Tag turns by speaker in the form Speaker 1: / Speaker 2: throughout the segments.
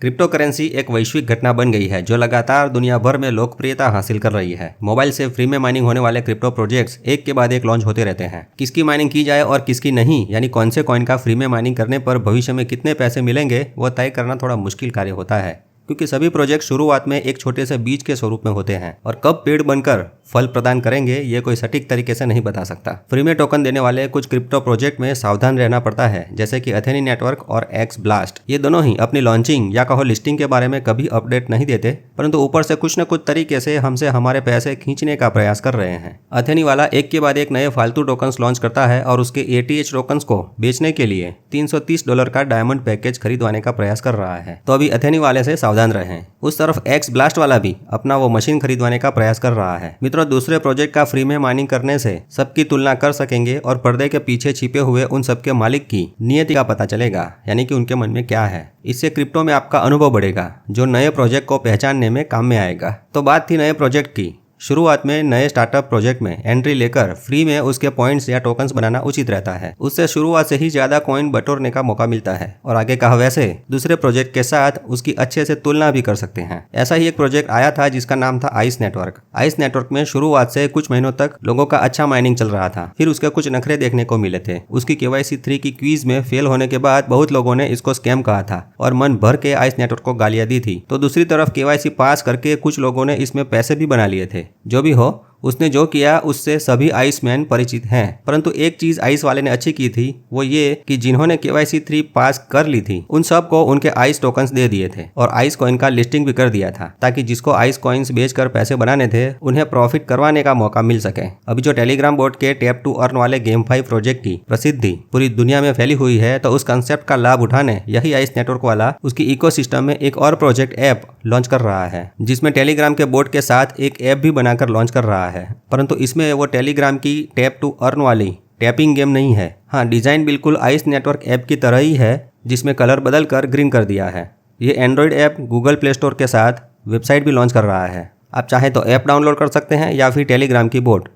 Speaker 1: Crypto currency एक वैश्विक घटना बन गई है जो लगातार दुनिया भर में लोकप्रियता हासिल कर रही है। मोबाइल से फ्री में माइनिंग होने वाले क्रिप्टो प्रोजेक्ट्स एक के बाद एक लॉन्च होते रहते हैं। किसकी माइनिंग की जाए और किसकी नहीं, यानी कौन से कॉइन का फ्री में माइनिंग करने पर भविष्य में कितने पैसे मिलेंगे, वो तय करना थोड़ा मुश्किल कार्य होता है, क्योंकि सभी प्रोजेक्ट शुरुआत में एक छोटे से बीज के स्वरूप में होते हैं और कब पेड़ बनकर फल प्रदान करेंगे ये कोई सटीक तरीके से नहीं बता सकता। फ्री में टोकन देने वाले कुछ क्रिप्टो प्रोजेक्ट में सावधान रहना पड़ता है, जैसे कि एथेनी नेटवर्क और एक्स ब्लास्ट। ये दोनों ही अपनी लॉन्चिंग या कहो लिस्टिंग के बारे में कभी अपडेट नहीं देते, परंतु ऊपर से कुछ न कुछ तरीके से हमसे हमारे पैसे खींचने का प्रयास कर रहे हैं। एथेनी वाला एक के बाद एक नए फालतू टोकन्स लॉन्च करता है और उसके ATH टोकन्स को बेचने के लिए $330 का डायमंड पैकेज खरीदवाने का प्रयास कर रहा है। तो अभी एथेनी वाले से सावधान रहें। उस तरफ एक्स ब्लास्ट वाला भी अपना वो मशीन खरीदवाने का प्रयास कर रहा है। मित्रों, दूसरे प्रोजेक्ट का फ्री में माइनिंग करने से सबकी तुलना कर सकेंगे और पर्दे के पीछे छिपे हुए उन सबके मालिक की नियति का पता चलेगा, यानी कि उनके मन में क्या है। इससे क्रिप्टो में आपका अनुभव बढ़ेगा जो नए प्रोजेक्ट को पहचानने में काम में आएगा। तो बात थी नए प्रोजेक्ट की। शुरुआत में नए स्टार्टअप प्रोजेक्ट में एंट्री लेकर फ्री में उसके पॉइंट्स या टोकन्स बनाना उचित रहता है। उससे शुरुआत से ही ज्यादा कॉइन बटोरने का मौका मिलता है और आगे कहा वैसे दूसरे प्रोजेक्ट के साथ उसकी अच्छे से तुलना भी कर सकते हैं। ऐसा ही एक प्रोजेक्ट आया था जिसका नाम था आइस नेटवर्क। आइस नेटवर्क में शुरुआत से कुछ महीनों तक लोगों का अच्छा माइनिंग चल रहा था, फिर उसके कुछ नखरे देखने को मिले थे। उसकी KYC 3 की क्वीज में फेल होने के बाद बहुत लोगों ने इसको स्कैम कहा था और मन भर के आइस नेटवर्क को गालियां दी थी। तो दूसरी तरफ KYC पास करके कुछ लोगों ने इसमें पैसे भी बना लिए थे। जो भी हो, उसने जो किया उससे सभी आइसमैन परिचित हैं। परंतु एक चीज आइस वाले ने अच्छी की थी, वो ये कि जिन्होंने KYC 3 पास कर ली थी उन सबको उनके आइस टोकन्स दे दिए थे और आइस कॉइन का लिस्टिंग भी कर दिया था, ताकि जिसको आइस कॉइन्स बेचकर पैसे बनाने थे उन्हें प्रॉफिट करवाने का मौका मिल सके। अभी जो टेलीग्राम बोट के टैप टू अर्न वाले GameFi प्रोजेक्ट की प्रसिद्धि पूरी दुनिया में फैली हुई है, तो उस कंसेप्ट का लाभ उठाने यही आइस नेटवर्क वाला उसकी इकोसिस्टम में एक और प्रोजेक्ट ऐप लॉन्च कर रहा है, जिसमें टेलीग्राम के बोट के साथ एक ऐप भी बनाकर लॉन्च कर रहा है। परंतु इसमें वो टेलीग्राम की टैप टू अर्न वाली टैपिंग गेम नहीं है। हाँ, डिजाइन बिल्कुल आइस नेटवर्क ऐप की तरह ही है, जिसमें कलर बदल कर ग्रीन कर दिया है। ये Android app Google play store के साथ वेबसाइट भी लॉन्च कर रहा है। आप चाहे तो ऐप डाउनलोड कर सकते हैं या फिर टेलीग्राम की बोट,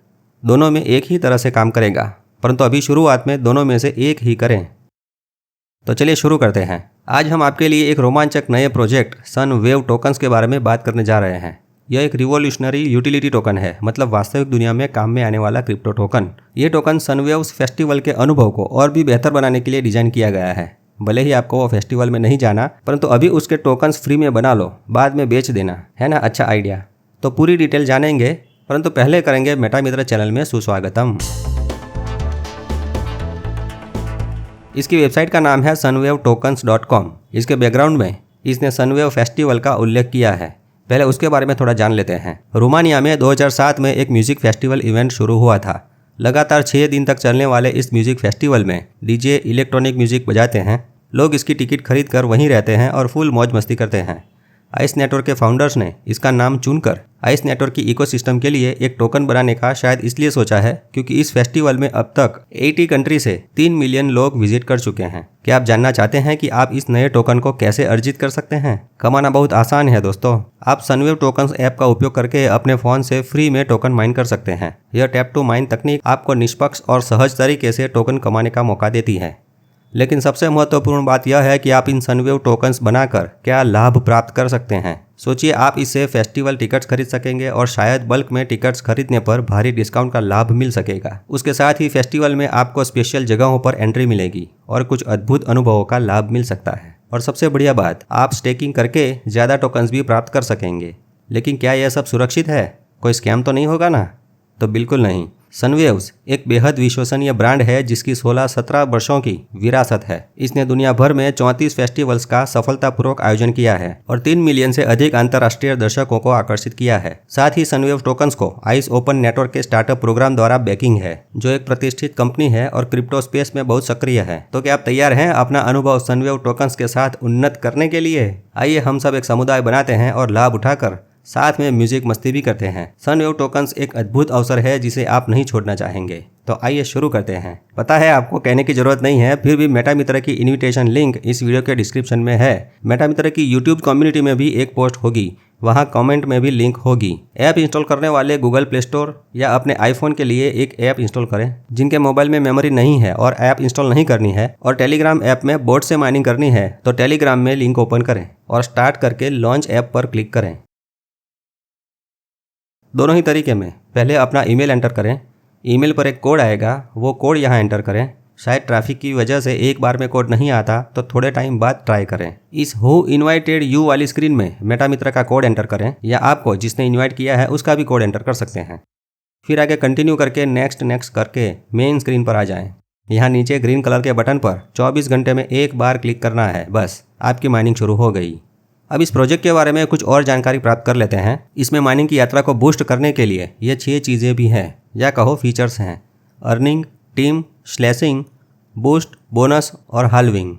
Speaker 1: दोनों में एक ही तरह से काम करेगा, परंतु अभी शुरुआत में दोनों में से एक ही करें। तो चलिए शुरू करते हैं। आज हम आपके लिए एक रोमांचक नए प्रोजेक्ट सनवेव टोकन्स के बारे में बात करने जा रहे हैं। यह एक रिवोल्यूशनरी यूटिलिटी टोकन है, मतलब वास्तविक दुनिया में काम में आने वाला क्रिप्टो टोकन। ये टोकन सनवेव्स फेस्टिवल के अनुभव को और भी बेहतर बनाने के लिए डिजाइन किया गया है। भले ही आपको वो फेस्टिवल में नहीं जाना, परंतु अभी उसके टोकन्स फ्री में बना लो, बाद में बेच देना, है ना अच्छा आइडिया। तो पूरी डिटेल जानेंगे, परंतु पहले करेंगे मेटामित्र चैनल में सुस्वागतम। इसकी वेबसाइट का नाम है sunwavtokens.com। इसके बैकग्राउंड में इसने सनवेव फेस्टिवल का उल्लेख किया है। पहले उसके बारे में थोड़ा जान लेते हैं। रोमानिया में 2007 में एक म्यूजिक फेस्टिवल इवेंट शुरू हुआ था। लगातार 6 दिन तक चलने वाले इस म्यूजिक फेस्टिवल में DJ इलेक्ट्रॉनिक म्यूजिक बजाते हैं। लोग इसकी टिकट खरीद कर वहीं रहते हैं और फुल मौज मस्ती करते हैं। आइस नेटवर्क के फाउंडर्स ने इसका नाम चुनकर आइस नेटवर्क की इकोसिस्टम के लिए एक टोकन बनाने का शायद इसलिए सोचा है क्योंकि इस फेस्टिवल में अब तक 80 कंट्री से 3 मिलियन लोग विजिट कर चुके हैं। क्या आप जानना चाहते हैं कि आप इस नए टोकन को कैसे अर्जित कर सकते हैं? कमाना बहुत आसान है दोस्तों। आप सनवेव टोकन्स ऐप का उपयोग करके अपने फोन से फ्री में टोकन माइन कर सकते हैं। यह टैप टू माइन तकनीक आपको निष्पक्ष और सहज तरीके से टोकन कमाने का मौका देती है। लेकिन सबसे महत्वपूर्ण बात यह है कि आप इन सनवेव टोकन्स बनाकर क्या लाभ प्राप्त कर सकते हैं। सोचिए, आप इससे फेस्टिवल टिकट्स खरीद सकेंगे और शायद बल्क में टिकट्स खरीदने पर भारी डिस्काउंट का लाभ मिल सकेगा। उसके साथ ही फेस्टिवल में आपको स्पेशल जगहों पर एंट्री मिलेगी और कुछ अद्भुत अनुभवों का लाभ मिल सकता है। और सबसे बढ़िया बात, आप स्टेकिंग करके ज़्यादा टोकन्स भी प्राप्त कर सकेंगे। लेकिन क्या यह सब सुरक्षित है? कोई स्कैम तो नहीं होगा ना? तो बिल्कुल नहीं। सनवेव्स एक बेहद विश्वसनीय ब्रांड है जिसकी 16-17 वर्षों की विरासत है। इसने दुनिया भर में 34 फेस्टिवल्स का सफलतापूर्वक आयोजन किया है और 3 मिलियन से अधिक अंतर्राष्ट्रीय दर्शकों को आकर्षित किया है। साथ ही सनवेव टोकन्स को आइस ओपन नेटवर्क के स्टार्टअप प्रोग्राम द्वारा बैकिंग है, जो एक प्रतिष्ठित कंपनी है और क्रिप्टो स्पेस में बहुत सक्रिय है। तो क्या आप तैयार हैं अपना अनुभव सनवेव टोकन्स के साथ उन्नत करने के लिए? आइए हम सब एक समुदाय बनाते हैं और लाभ उठाकर साथ में म्यूजिक मस्ती भी करते हैं। सनवेव टोकन्स एक अद्भुत अवसर है जिसे आप नहीं छोड़ना चाहेंगे। तो आइए शुरू करते हैं। पता है आपको कहने की जरूरत नहीं है, फिर भी मेटामित्र की इनविटेशन लिंक इस वीडियो के डिस्क्रिप्शन में है। मेटामित्र की यूट्यूब कम्युनिटी में भी एक पोस्ट होगी, वहाँ कमेंट में भी लिंक होगी। ऐप इंस्टॉल करने वाले गूगल प्ले स्टोर या अपने आईफोन के लिए एक ऐप इंस्टॉल करें। जिनके मोबाइल में मेमोरी नहीं है और ऐप इंस्टॉल नहीं करनी है और टेलीग्राम ऐप में बोट से माइनिंग करनी है तो टेलीग्राम में लिंक ओपन करें और स्टार्ट करके लॉन्च ऐप पर क्लिक करें। दोनों ही तरीके में पहले अपना ईमेल एंटर करें। ईमेल पर एक कोड आएगा, वो कोड यहाँ एंटर करें। शायद ट्रैफिक की वजह से एक बार में कोड नहीं आता तो थोड़े टाइम बाद ट्राई करें। इस हु इनवाइटेड यू वाली स्क्रीन में मेटामित्र का कोड एंटर करें या आपको जिसने इनवाइट किया है उसका भी कोड एंटर कर सकते हैं। फिर आगे कंटिन्यू करके नेक्स्ट करके मेन स्क्रीन पर आ जाएं। यहाँ नीचे ग्रीन कलर के बटन पर 24 घंटे में एक बार क्लिक करना है, बस आपकी माइनिंग शुरू हो गई। अब इस प्रोजेक्ट के बारे में कुछ और जानकारी प्राप्त कर लेते हैं। इसमें माइनिंग की यात्रा को बूस्ट करने के लिए ये 6 चीज़ें भी हैं या कहो फीचर्स हैं: earning, team, slashing, boost, bonus और हाल्विंग।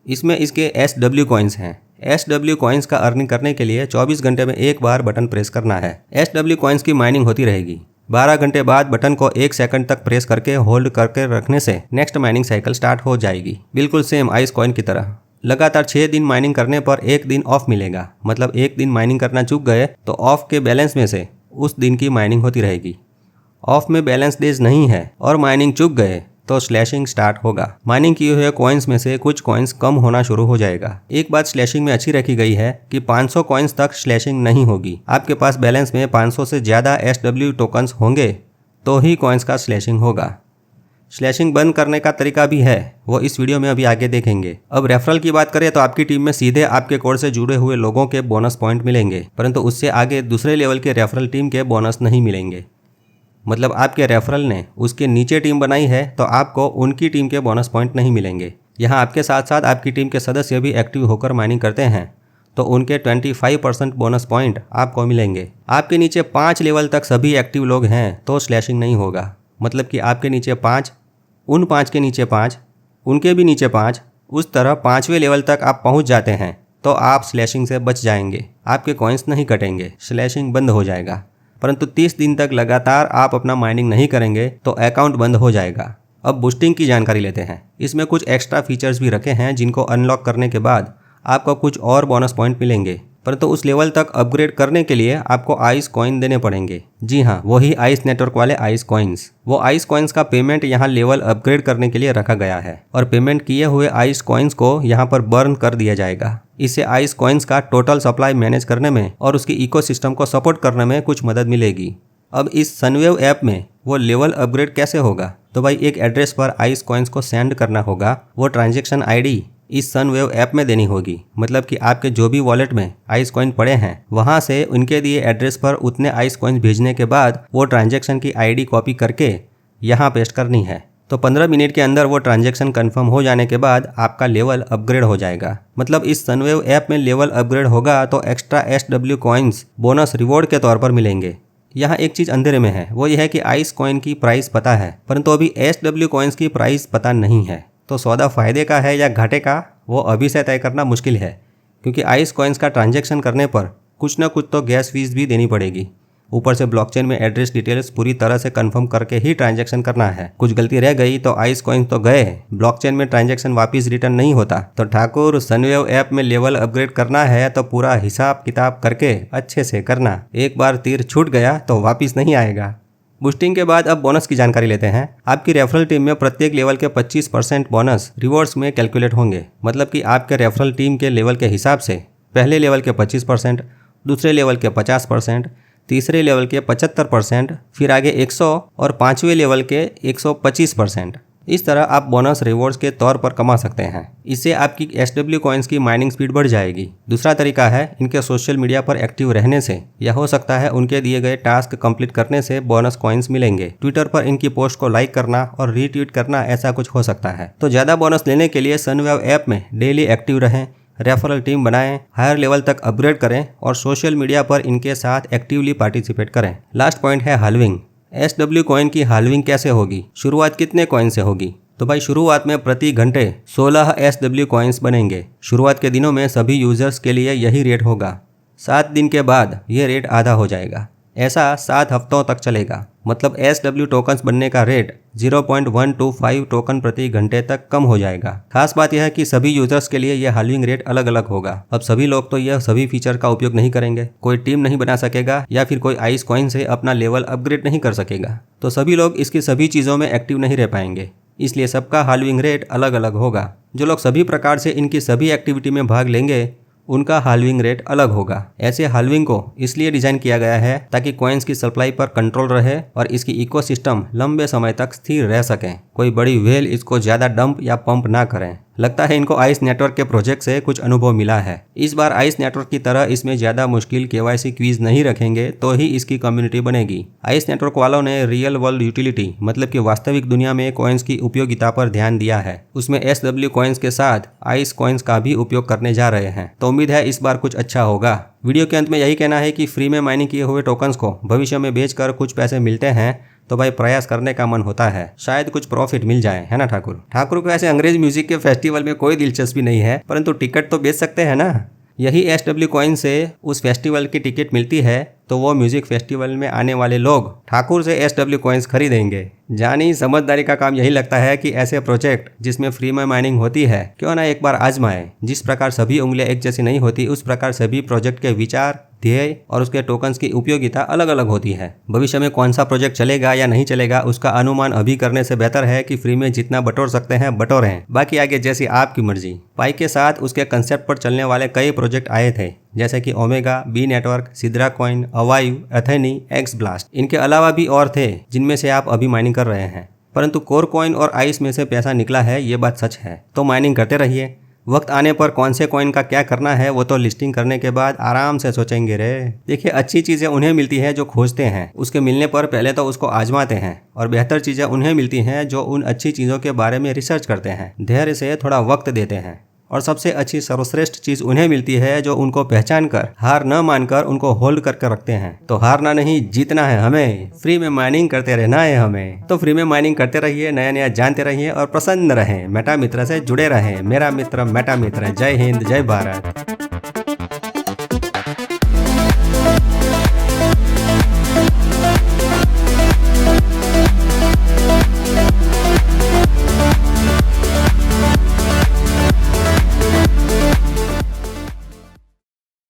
Speaker 1: इसमें इसके SW कॉइन्स हैं। SW कॉइन्स का अर्निंग करने के लिए 24 घंटे में एक बार बटन प्रेस करना है। SW कॉइन्स की माइनिंग होती रहेगी। 12 घंटे बाद बटन को 1 सेकंड तक प्रेस करके होल्ड करके रखने से नेक्स्ट माइनिंग साइकिल स्टार्ट हो जाएगी, बिल्कुल सेम आइस कॉइन की तरह। लगातार 6 दिन माइनिंग करने पर एक दिन ऑफ मिलेगा, मतलब एक दिन माइनिंग करना चूक गए तो ऑफ के बैलेंस में से उस दिन की माइनिंग होती रहेगी। ऑफ में बैलेंस डेज नहीं है और माइनिंग चूक गए तो स्लैशिंग स्टार्ट होगा। माइनिंग किए हुए कॉइन्स में से कुछ कॉइन्स कम होना शुरू हो जाएगा। एक बात स्लैशिंग में अच्छी रखी गई है कि 500 कॉइन्स तक स्लैशिंग नहीं होगी। आपके पास बैलेंस में 500 से ज़्यादा SW टोकन्स होंगे तो ही कॉइन्स का स्लैशिंग होगा। स्लैशिंग बंद करने का तरीका भी है, वो इस वीडियो में अभी आगे देखेंगे। अब रेफरल की बात करें तो आपकी टीम में सीधे आपके कोड से जुड़े हुए लोगों के बोनस पॉइंट मिलेंगे, परंतु उससे आगे दूसरे लेवल के रेफरल टीम के बोनस नहीं मिलेंगे। मतलब आपके रेफरल ने उसके नीचे टीम बनाई है तो आपको उनकी टीम के बोनस पॉइंट नहीं मिलेंगे। यहाँ आपके साथ साथ आपकी टीम के सदस्य भी एक्टिव होकर माइनिंग करते हैं तो उनके 25% बोनस पॉइंट आपको मिलेंगे। आपके नीचे 5 लेवल तक सभी एक्टिव लोग हैं तो स्लैशिंग नहीं होगा। मतलब कि आपके नीचे 5, उन 5 के नीचे 5, उनके भी नीचे 5, उस तरह 5वें लेवल तक आप पहुँच जाते हैं तो आप स्लैशिंग से बच जाएंगे। आपके कॉइन्स नहीं कटेंगे, स्लैशिंग बंद हो जाएगा। परंतु 30 दिन तक लगातार आप अपना माइनिंग नहीं करेंगे तो अकाउंट बंद हो जाएगा। अब बूस्टिंग की जानकारी लेते हैं। इसमें कुछ एक्स्ट्रा फीचर्स भी रखे हैं जिनको अनलॉक करने के बाद आपको कुछ और बोनस पॉइंट मिलेंगे, परंतु उस लेवल तक अपग्रेड करने के लिए आपको आइस कॉइन देने पड़ेंगे। जी हाँ, वही आइस नेटवर्क वाले आइस कॉइन्स। वो आइस कॉइन्स का पेमेंट यहाँ लेवल अपग्रेड करने के लिए रखा गया है और पेमेंट किए हुए आइस कॉइन्स को यहाँ पर बर्न कर दिया जाएगा। इससे आइस कॉइन्स का टोटल सप्लाई मैनेज करने में और उसकी इकोसिस्टम को सपोर्ट करने में कुछ मदद मिलेगी। अब इस सनवेव ऐप में वो लेवल अपग्रेड कैसे होगा? तो भाई एक एड्रेस पर आइस कॉइन्स को सेंड करना होगा। वो ट्रांजैक्शन ID इस सनवेव ऐप में देनी होगी। मतलब कि आपके जो भी वॉलेट में आइस कॉइन पड़े हैं वहां से उनके दिए एड्रेस पर उतने आइस कॉइन्स भेजने के बाद वो ट्रांजैक्शन की ID कॉपी करके यहाँ पेस्ट करनी है। तो 15 मिनट के अंदर वो ट्रांजैक्शन कंफर्म हो जाने के बाद आपका लेवल अपग्रेड हो जाएगा। मतलब इस सनवेव ऐप में लेवल अपग्रेड होगा तो extra SW coins bonus reward के तौर पर मिलेंगे। यहाँ एक चीज़ अंधेरे में है, वो ये है कि आइस कॉइन की प्राइस पता है परंतु अभी SW कॉइन्स की प्राइस पता नहीं है। तो सौदा फायदे का है या घाटे का, वो अभी से तय करना मुश्किल है, क्योंकि आइस कॉइन्स का ट्रांजैक्शन करने पर कुछ ना कुछ तो गैस फीस भी देनी पड़ेगी। ऊपर से ब्लॉकचेन में एड्रेस डिटेल्स पूरी तरह से कंफर्म करके ही ट्रांजैक्शन करना है। कुछ गलती रह गई तो आइस कॉइन्स तो गए, ब्लॉकचेन में ट्रांजैक्शन वापस रिटर्न नहीं होता। तो ठाकुर, सनवेव ऐप में लेवल अपग्रेड करना है तो पूरा हिसाब किताब करके अच्छे से करना। एक बार तीर छूट गया तो वापिस नहीं आएगा। बूस्टिंग के बाद अब बोनस की जानकारी लेते हैं। आपकी रेफरल टीम में प्रत्येक लेवल के 25% बोनस रिवॉर्ड्स में कैलकुलेट होंगे। मतलब कि आपके रेफरल टीम के लेवल के हिसाब से पहले लेवल के 25%, दूसरे लेवल के 50%, तीसरे लेवल के 75%, फिर आगे 100 और 5वें लेवल के 125%। इस तरह आप बोनस रिवॉर्ड्स के तौर पर कमा सकते हैं। इससे आपकी SW कॉइन्स की माइनिंग स्पीड बढ़ जाएगी। दूसरा तरीका है इनके सोशल मीडिया पर एक्टिव रहने से, या हो सकता है उनके दिए गए टास्क कंप्लीट करने से बोनस कॉइन्स मिलेंगे। ट्विटर पर इनकी पोस्ट को लाइक करना और रीट्वीट करना, ऐसा कुछ हो सकता है। तो ज़्यादा बोनस लेने के लिए सनवेव ऐप में डेली एक्टिव रहें, रेफरल टीम बनाएं, हायर लेवल तक अपग्रेड करें और सोशल मीडिया पर इनके साथ एक्टिवली पार्टिसिपेट करें। लास्ट पॉइंट है हाल्विंग। SW कॉइन की हाल्विंग कैसे होगी? शुरुआत कितने कॉइन से होगी? तो भाई शुरुआत में प्रति घंटे 16 SW कॉइन्स बनेंगे। शुरुआत के दिनों में सभी यूजर्स के लिए यही रेट होगा। 7 दिन के बाद ये रेट आधा हो जाएगा। ऐसा 7 हफ्तों तक चलेगा। मतलब SW टोकन्स बनने का रेट 0.125 टोकन प्रति घंटे तक कम हो जाएगा। खास बात यह है कि सभी यूजर्स के लिए यह हाल्विंग रेट अलग अलग होगा। अब सभी लोग तो यह सभी फीचर का उपयोग नहीं करेंगे, कोई टीम नहीं बना सकेगा या फिर कोई आइस कॉइन से अपना लेवल अपग्रेड नहीं कर सकेगा, तो सभी लोग इसकी सभी चीज़ों में एक्टिव नहीं रह पाएंगे। इसलिए सबका हाल्विंग रेट अलग अलग होगा। जो लोग सभी प्रकार से इनकी सभी एक्टिविटी में भाग लेंगे उनका हाल्विंग रेट अलग होगा। ऐसे हाल्विंग को इसलिए डिजाइन किया गया है ताकि कॉइन्स की सप्लाई पर कंट्रोल रहे और इसकी इकोसिस्टम लंबे समय तक स्थिर रह सके। कोई बड़ी व्हेल इसको ज्यादा डंप या पंप ना करें। लगता है इनको आइस नेटवर्क के प्रोजेक्ट से कुछ अनुभव मिला है। इस बार आइस नेटवर्क की तरह इसमें ज्यादा मुश्किल KYC क्वीज नहीं रखेंगे तो ही इसकी कम्युनिटी बनेगी। आइस नेटवर्क वालों ने रियल वर्ल्ड यूटिलिटी मतलब कि वास्तविक दुनिया में कॉइन्स की उपयोगिता पर ध्यान दिया है। उसमें SW कॉइन्स के साथ आइस कॉइन्स का भी उपयोग करने जा रहे हैं, तो उम्मीद है इस बार कुछ अच्छा होगा। वीडियो के अंत में यही कहना है कि फ्री में माइनिंग किए हुए टोकन्स को भविष्य में बेचकर कुछ पैसे मिलते हैं तो भाई प्रयास करने का मन होता है, शायद कुछ प्रॉफिट मिल जाए, है ना ठाकुर। ठाकुर को ऐसे अंग्रेज म्यूजिक के फेस्टिवल में कोई दिलचस्पी नहीं है, परंतु टिकट तो बेच सकते हैं ना। यही SW कॉइन से उस फेस्टिवल की टिकट मिलती है तो वो म्यूजिक फेस्टिवल में आने वाले लोग ठाकुर से SW कॉइन्स खरीदेंगे। जानी समझदारी का काम यही लगता है कि ऐसे प्रोजेक्ट जिसमें फ्री में माइनिंग होती है क्यों ना एक बार आजमाएं। जिस प्रकार सभी उंगलियां एक जैसी नहीं होती उस प्रकार सभी प्रोजेक्ट के विचार, ध्येय और उसके टोकन्स की उपयोगिता अलग अलग होती है। भविष्य में कौन सा प्रोजेक्ट चलेगा या नहीं चलेगा उसका अनुमान अभी करने से बेहतर है कि फ्री में जितना बटोर सकते हैं बटोरें, बाकी आगे जैसी आपकी मर्जी। पाई के साथ उसके कंसेप्ट पर चलने वाले कई प्रोजेक्ट आए थे जैसे कि Omega, B network, Sidra coin, अवायु, एथेनी, एक्स ब्लास्ट। इनके अलावा भी और थे जिनमें से आप अभी माइनिंग कर रहे हैं, परंतु कोर कॉइन और आइस में से पैसा निकला है, ये बात सच है। तो माइनिंग करते रहिए। वक्त आने पर कौन से कॉइन का क्या करना है वो तो लिस्टिंग करने के बाद आराम से सोचेंगे रे। देखिए, अच्छी चीजें उन्हें मिलती हैं जो खोजते हैं, उसके मिलने पर पहले तो उसको आजमाते हैं, और बेहतर चीजें उन्हें मिलती हैं जो उन अच्छी चीजों के बारे में रिसर्च करते हैं, धैर्य से थोड़ा वक्त देते हैं। और सबसे अच्छी सर्वश्रेष्ठ चीज उन्हें मिलती है जो उनको पहचान कर, हार न मानकर उनको होल्ड करके रखते हैं। तो हारना नहीं, जीतना है हमें। फ्री में माइनिंग करते रहना है हमें। तो फ्री में माइनिंग करते रहिए, नया नया जानते रहिए और प्रसन्न रहें। मेटा मित्र से जुड़े रहें। मेरा मित्र मेटा मित्र। जय हिंद, जय भारत।